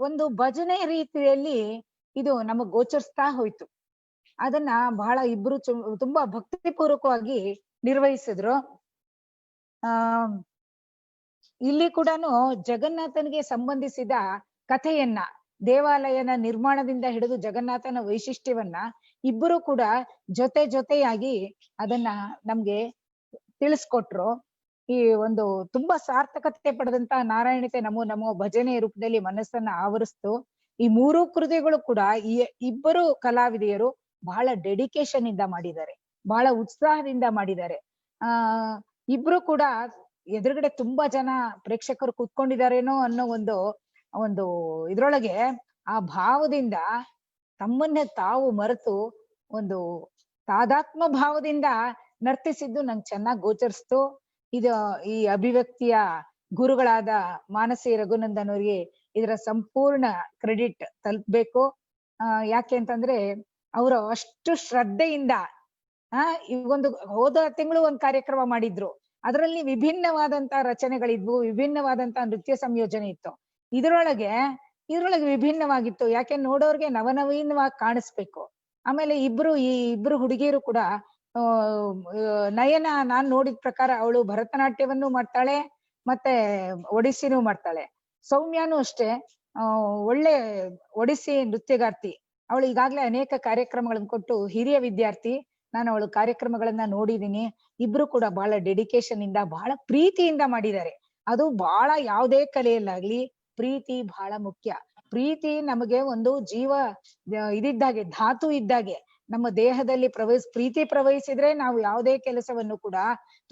ಒಂದು ಭಜನೆ ರೀತಿಯಲ್ಲಿ ಇದು ನಮಗ್ ಗೋಚರಿಸ್ತಾ ಹೋಯ್ತು. ಅದನ್ನ ಬಹಳ ಇಬ್ರು ತುಂಬಾ ಭಕ್ತಿಪೂರ್ವಕವಾಗಿ ನಿರ್ವಹಿಸಿದ್ರು. ಇಲ್ಲಿ ಕೂಡ ಜಗನ್ನಾಥನಿಗೆ ಸಂಬಂಧಿಸಿದ ಕಥೆಯನ್ನ, ದೇವಾಲಯನ ನಿರ್ಮಾಣದಿಂದ ಹಿಡಿದು ಜಗನ್ನಾಥನ ವೈಶಿಷ್ಟ್ಯವನ್ನ ಇಬ್ಬರು ಕೂಡ ಜೊತೆಯಾಗಿ ಅದನ್ನ ನಮ್ಗೆ ತಿಳಿಸ್ಕೊಟ್ರು. ಈ ಒಂದು ತುಂಬಾ ಸಾರ್ಥಕತೆ ಪಡೆದಂತ ನಾರಾಯಣತೆ ನಮೋ ನಮೋ ಭಜನೆ ರೂಪದಲ್ಲಿ ಮನಸ್ಸನ್ನ ಆವರಿಸ್ತು. ಈ 3 ಕೃತಿಗಳು ಕೂಡ ಈ ಇಬ್ಬರು ಕಲಾವಿದೆಯರು ಬಹಳ ಡೆಡಿಕೇಶನ್ ಇಂದ ಮಾಡಿದ್ದಾರೆ, ಬಹಳ ಉತ್ಸಾಹದಿಂದ ಮಾಡಿದ್ದಾರೆ. ಇಬ್ರು ಕೂಡ ಎದುರುಗಡೆ ತುಂಬಾ ಜನ ಪ್ರೇಕ್ಷಕರು ಕೂತ್ಕೊಂಡಿದಾರೇನೋ ಅನ್ನೋ ಒಂದು ಇದ್ರೊಳಗೆ ಆ ಭಾವದಿಂದ ತಮ್ಮನ್ನೇ ತಾವು ಮರೆತು ಒಂದು ತಾದಾತ್ಮ ಭಾವದಿಂದ ನರ್ತಿಸಿದ್ದು ನಂಗೆ ಚೆನ್ನಾಗಿ ಗೋಚರಿಸ್ತು. ಇದು ಈ ಅಭಿವ್ಯಕ್ತಿಯ ಗುರುಗಳಾದ ಮಾನಸಿ ರಘುನಂದನ್ ಅವರಿಗೆ ಇದರ ಸಂಪೂರ್ಣ ಕ್ರೆಡಿಟ್ ತಲುಪಬೇಕು. ಯಾಕೆ ಅಂತಂದ್ರೆ ಅವರು ಅಷ್ಟು ಶ್ರದ್ಧೆಯಿಂದ ಈ ಹೋದ ತಿಂಗಳು ಒಂದು ಕಾರ್ಯಕ್ರಮ ಮಾಡಿದ್ರು. ಅದರಲ್ಲಿ ವಿಭಿನ್ನವಾದಂತ ರಚನೆಗಳಿದ್ವು, ವಿಭಿನ್ನವಾದಂತ ನೃತ್ಯ ಸಂಯೋಜನೆ ಇತ್ತು. ಇದ್ರೊಳಗೆ ವಿಭಿನ್ನವಾಗಿತ್ತು. ಯಾಕೆ ನೋಡೋರ್ಗೆ ನವನವೀನವಾಗಿ ಕಾಣಿಸ್ಬೇಕು. ಆಮೇಲೆ ಈ ಇಬ್ರು ಹುಡುಗಿಯರು ಕೂಡ ನಯನ ನಾನ್ ನೋಡಿದ ಪ್ರಕಾರ ಅವಳು ಭರತನಾಟ್ಯವನ್ನು ಮಾಡ್ತಾಳೆ, ಮತ್ತೆ ಒಡಿಸ್ಸಿನೂ ಮಾಡ್ತಾಳೆ. ಸೌಮ್ಯನೂ ಅಷ್ಟೇ ಒಳ್ಳೆ ಒಡಿಸ್ಸಿ ನೃತ್ಯಗಾರ್ತಿ. ಅವಳು ಈಗಾಗ್ಲೇ ಅನೇಕ ಕಾರ್ಯಕ್ರಮಗಳನ್ನು ಕೊಟ್ಟು ಹಿರಿಯ ವಿದ್ಯಾರ್ಥಿ. ನಾನು ಅವಳು ಕಾರ್ಯಕ್ರಮಗಳನ್ನ ನೋಡಿದೀನಿ. ಇಬ್ರು ಕೂಡ ಬಹಳ ಡೆಡಿಕೇಶನ್ ಇಂದ ಬಹಳ ಪ್ರೀತಿಯಿಂದ ಮಾಡಿದ್ದಾರೆ. ಅದು ಬಹಳ ಯಾವುದೇ ಕಲೆಯಲ್ಲಾಗ್ಲಿ ಪ್ರೀತಿ ಬಹಳ ಮುಖ್ಯ. ಪ್ರೀತಿ ನಮಗೆ ಒಂದು ಜೀವ ಇದಿದ್ದಾಗೆ, ಧಾತು ಇದ್ದಾಗೆ. ನಮ್ಮ ದೇಹದಲ್ಲಿ ಪ್ರೀತಿ ಪ್ರವಹಿಸಿದ್ರೆ ನಾವು ಯಾವುದೇ ಕೆಲಸವನ್ನು ಕೂಡ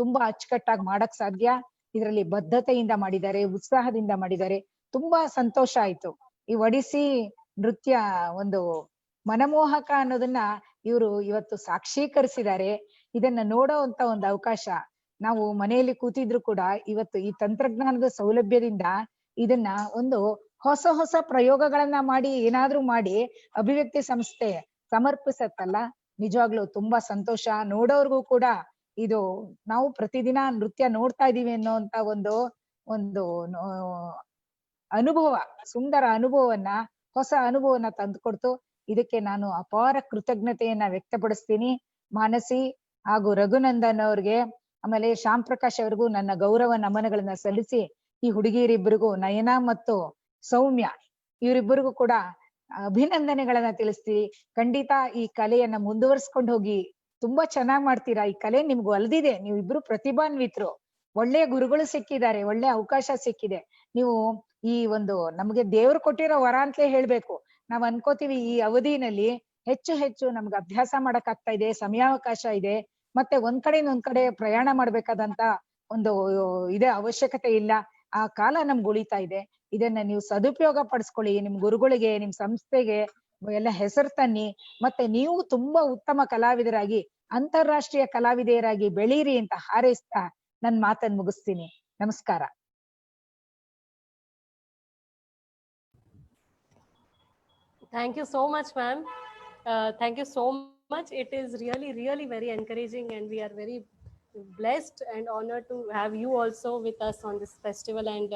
ತುಂಬಾ ಅಚ್ಚುಕಟ್ಟಾಗಿ ಮಾಡಕ್ ಸಾಧ್ಯ. ಇದರಲ್ಲಿ ಬದ್ಧತೆಯಿಂದ ಮಾಡಿದ್ದಾರೆ, ಉತ್ಸಾಹದಿಂದ ಮಾಡಿದ್ದಾರೆ. ತುಂಬಾ ಸಂತೋಷ ಆಯ್ತು. ಈ ಒಡಿಸ್ಸಿ ನೃತ್ಯ ಒಂದು ಮನಮೋಹಕ ಅನ್ನೋದನ್ನ ಇವರು ಇವತ್ತು ಸಾಕ್ಷೀಕರಿಸಿದ್ದಾರೆ. ಇದನ್ನ ನೋಡೋ ಅಂತ ಒಂದು ಅವಕಾಶ ನಾವು ಮನೆಯಲ್ಲಿ ಕೂತಿದ್ರು ಕೂಡ ಇವತ್ತು ಈ ತಂತ್ರಜ್ಞಾನದ ಸೌಲಭ್ಯದಿಂದ ಇದನ್ನ ಒಂದು ಹೊಸ ಪ್ರಯೋಗಗಳನ್ನ ಮಾಡಿ ಏನಾದ್ರೂ ಮಾಡಿ ಅಭಿವ್ಯಕ್ತಿ ಸಂಸ್ಥೆ ಸಮರ್ಪಿಸತ್ತಲ್ಲ, ನಿಜವಾಗ್ಲೂ ತುಂಬಾ ಸಂತೋಷ. ನೋಡೋರ್ಗೂ ಕೂಡ ಇದು ನಾವು ಪ್ರತಿದಿನ ನೃತ್ಯ ನೋಡ್ತಾ ಇದೀವಿ ಅನ್ನೋಂತ ಒಂದು ಅನುಭವ, ಸುಂದರ ಅನುಭವವನ್ನ, ಹೊಸ ಅನುಭವನ ತಂದುಕೊಡ್ತು. ಇದಕ್ಕೆ ನಾನು ಅಪಾರ ಕೃತಜ್ಞತೆಯನ್ನ ವ್ಯಕ್ತಪಡಿಸ್ತೀನಿ. ಮಾನಸಿ ಹಾಗೂ ರಘುನಂದನ್ ಅವ್ರಿಗೆ, ಆಮೇಲೆ ಶ್ಯಾಮ್ ಪ್ರಕಾಶ್ ಅವ್ರಿಗೂ ನನ್ನ ಗೌರವ ನಮನಗಳನ್ನ ಸಲ್ಲಿಸಿ, ಈ ಹುಡುಗಿಯರಿಬ್ಬರಿಗೂ ನಯನ ಮತ್ತು ಸೌಮ್ಯ ಇವರಿಬ್ಬರಿಗೂ ಕೂಡ ಅಭಿನಂದನೆಗಳನ್ನ ತಿಳಿಸ್ತೀವಿ. ಖಂಡಿತ ಈ ಕಲೆಯನ್ನ ಮುಂದುವರ್ಸ್ಕೊಂಡು ಹೋಗಿ, ತುಂಬಾ ಚೆನ್ನಾಗ್ ಮಾಡ್ತೀರಾ. ಈ ಕಲೆ ನಿಮ್ಗೂ ಅಲ್ದಿದೆ, ನೀವು ಇಬ್ರು ಪ್ರತಿಭಾನ್ವಿತರು, ಒಳ್ಳೆಯ ಗುರುಗಳು ಸಿಕ್ಕಿದ್ದಾರೆ, ಒಳ್ಳೆ ಅವಕಾಶ ಸಿಕ್ಕಿದೆ. ನೀವು ಈ ನಮ್ಗೆ ದೇವ್ರು ಕೊಟ್ಟಿರೋ ವರ ಅಂತಲೇ ಹೇಳ್ಬೇಕು. ನಾವ್ ಅನ್ಕೋತೀವಿ ಈ ಅವಧಿನಲ್ಲಿ ಹೆಚ್ಚು ನಮ್ಗೆ ಅಭ್ಯಾಸ ಮಾಡಕ್ ಆಗ್ತಾ ಇದೆ, ಸಮಯಾವಕಾಶ ಇದೆ, ಮತ್ತೆ ಒಂದ್ ಕಡೆ ಪ್ರಯಾಣ ಮಾಡ್ಬೇಕಾದಂತ ಇದೇ ಅವಶ್ಯಕತೆ ಇಲ್ಲ. ಆ ಕಾಲ ನಮ್ಗೆ ಉಳಿತಾ ಇದೆ. ಇದನ್ನ ನೀವು ಸದುಪಯೋಗ ಪಡಿಸ್ಕೊಳ್ಳಿ. ನಿಮ್ ಗುರುಗಳಿಗೆ, ನಿಮ್ ಸಂಸ್ಥೆಗೆ ಎಲ್ಲ ಹೆಸರು ತನ್ನಿ. ಮತ್ತೆ ನೀವು ತುಂಬಾ ಉತ್ತಮ ಕಲಾವಿದರಾಗಿ, ಅಂತಾರಾಷ್ಟ್ರೀಯ ಕಲಾವಿದೆಯರಾಗಿ ಬೆಳೀರಿ ಅಂತ ಹಾರೈಸ್ತಾ ನನ್ ಮಾತನ್ನ ಮುಗಿಸ್ತೀನಿ. ನಮಸ್ಕಾರ. Thank you so much, ma'am. Thank you so much. It is really very encouraging, and we are very blessed and honored to have you also with us on this festival. And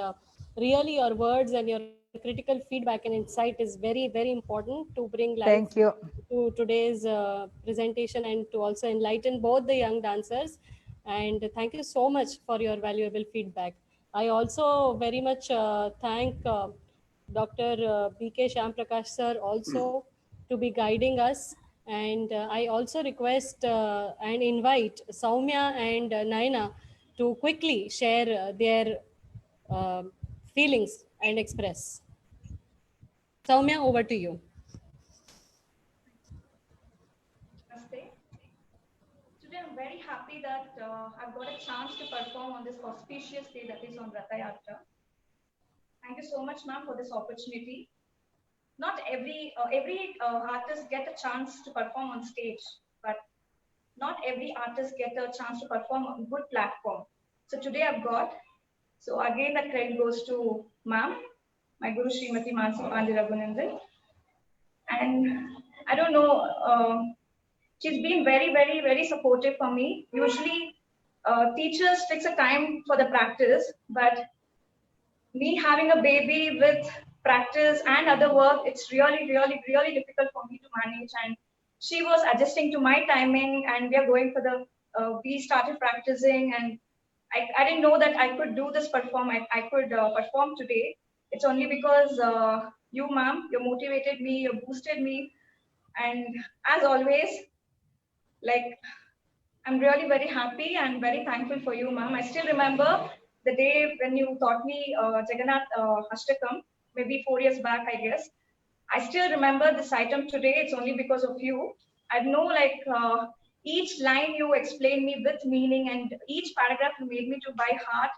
really, your words and your critical feedback and insight is very important to bring life Thank you to today's presentation, and to also enlighten both the young dancers. And thank you so much for your valuable feedback. I also very much thank Dr. B.K. Shyam Prakash sir also to be guiding us. And I also request and invite Soumya and Nayana to quickly share their feelings and express. Soumya, over to you. Namaste. Today I'm very happy that I've got a chance to perform on this auspicious day, that is on Ratha Yatra. Thank you so much, ma'am, for this opportunity. Not every artist get a chance to perform on stage, but not every artist get a chance to perform on good platform. So today I've got. So again, that credit goes to ma'am, my Guru Srimati Manasi Pandey Raghunandan. And I don't know, she's been very supportive for me. Usually teachers fix a time for the practice, but me having a baby with practice and other work, it's really difficult for me to manage. And she was adjusting to my timing, and we are going for we started practicing, and I didn't know that I could do this I could perform today. It's only because you, ma'am, you motivated me, you boosted me. And as always, like, I'm really very happy and very thankful for you, ma'am. I still remember the day when you taught me Jagannath Ashtakam, maybe 4 years back, I guess. I still remember this item today. It's only because of you. I know, like, each line you explained me with meaning, and each paragraph you made me to by heart.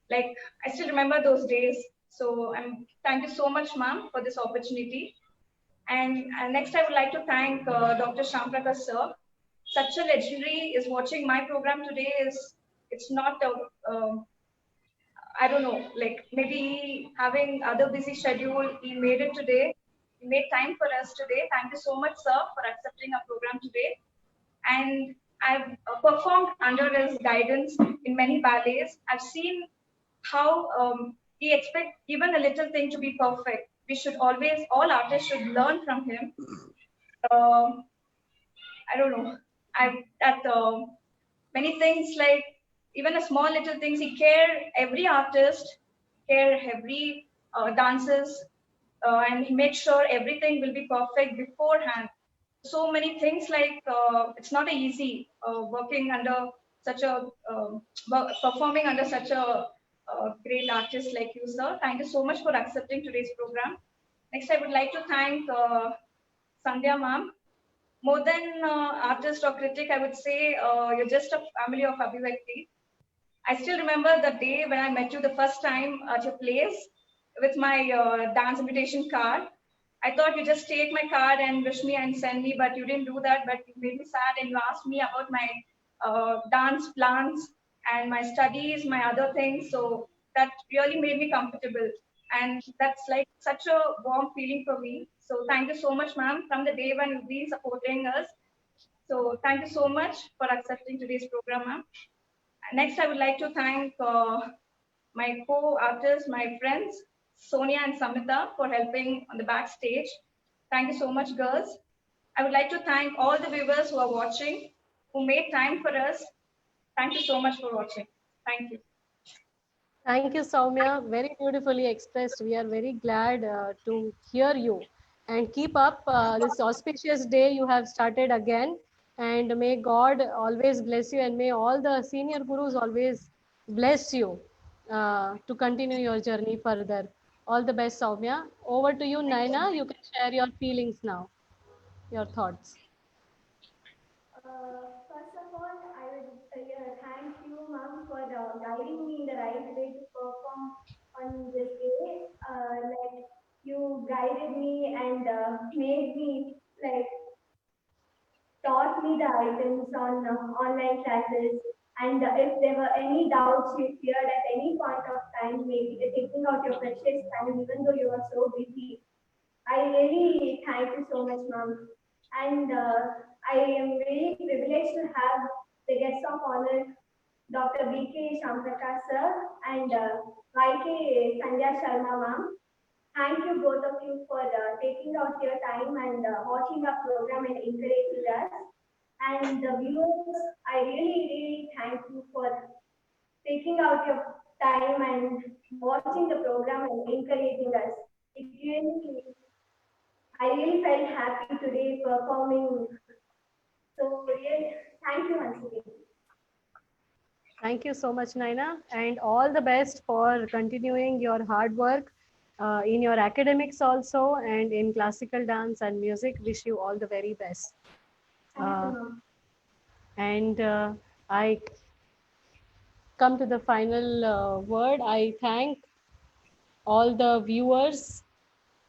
Like, I still remember those days. So thank you so much, ma'am, for this opportunity. And next, I would like to thank Dr. Shamprakash sir. Such a legendary is watching my program today. It's not a, I don't know, like maybe having other busy schedule, he made it today. He made time for us today. Thank you so much, sir, for accepting our program today. And I've performed under his guidance in many ballets. I've seen how he expects even a little thing to be perfect. We should always, all artists should learn from him. I don't know. I that many things like even a small little things. He care every artist, care every dancers, and he makes sure everything will be perfect beforehand. So many things like it's not easy working under such a performing under such a great artist like you, sir. Thank you so much for accepting today's program. Next, I would like to thank Sandhya ma'am. More than artist or critic, I would say you're just a family of Abhivakti. I still remember the day when I met you the first time at your place with my dance invitation card. I thought you just take my card and wish me and send me, but you didn't do that. But you made me sad and you asked me about my dance plans and my studies, my other things. So that really made me comfortable. And that's like such a warm feeling for me. So thank you so much, ma'am, from the day when you've been supporting us. So thank you so much for accepting today's program, ma'am. Next, I would like to thank my co-artists, my friends, Sonia and Samita, for helping on the backstage. Thank you so much, girls. I would like to thank all the viewers who are watching, who made time for us. Thank you so much for watching. Thank you. Thank you, Soumya. Very beautifully expressed. We are very glad to hear you. And keep up this auspicious day you have started again. And may God always bless you, and may all the senior gurus always bless you to continue your journey further. All the best, Soumya. Over to you, Naina. You can share your feelings now, your thoughts. First of all, I would thank you, ma'am, for guiding me in the right way to perform on this day. Like you guided me and made me like taught me the items on online classes. And if there were any doubts you feared at any point of time, maybe taking out your precious time, even though you are so busy, I really thank you so much, ma'am. And I am really privileged to have the guest of honor, Dr. B.K. Shamprakash sir and Y.K. Sandhya Sharma ma'am. Thank you both of you for taking out your time and watching our program and encouraging us. And the viewers, I really thank you for taking out your time and watching the program and encouraging us. It really I really felt happy today performing. So really, thank you once again. Thank you so much, Naina, and all the best for continuing your hard work in your academics also and in classical dance and music. Wish you all the very best. Thank you, ma'am. And I come to the final word. I thank all the viewers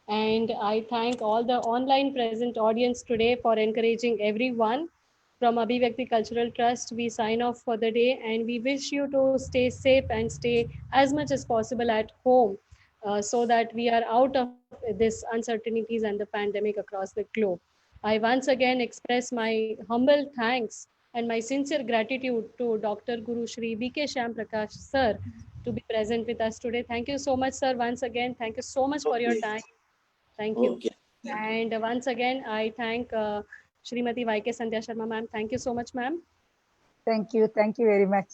and I thank all the online present audience today for encouraging everyone. From Abhivakti Cultural Trust, we sign off for the day and we wish you to stay safe and stay as much as possible at home so that we are out of this uncertainties and the pandemic across the globe. I once again express my humble thanks and my sincere gratitude to Dr. Guru Shri B.K. Shamprakash sir to be present with us today. Thank you so much, sir. Once again, thank you so much for your time. Thank you. Okay. And once again, I thank Srimati Y.K. Sandhya Sharma ma'am. Thank you so much, ma'am. Thank you very much.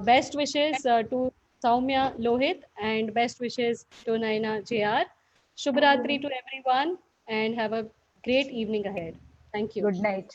Best wishes to Soumya Lohit and best wishes to Naina JR. Shubhratri to everyone and have a great evening ahead. Thank you. Good night.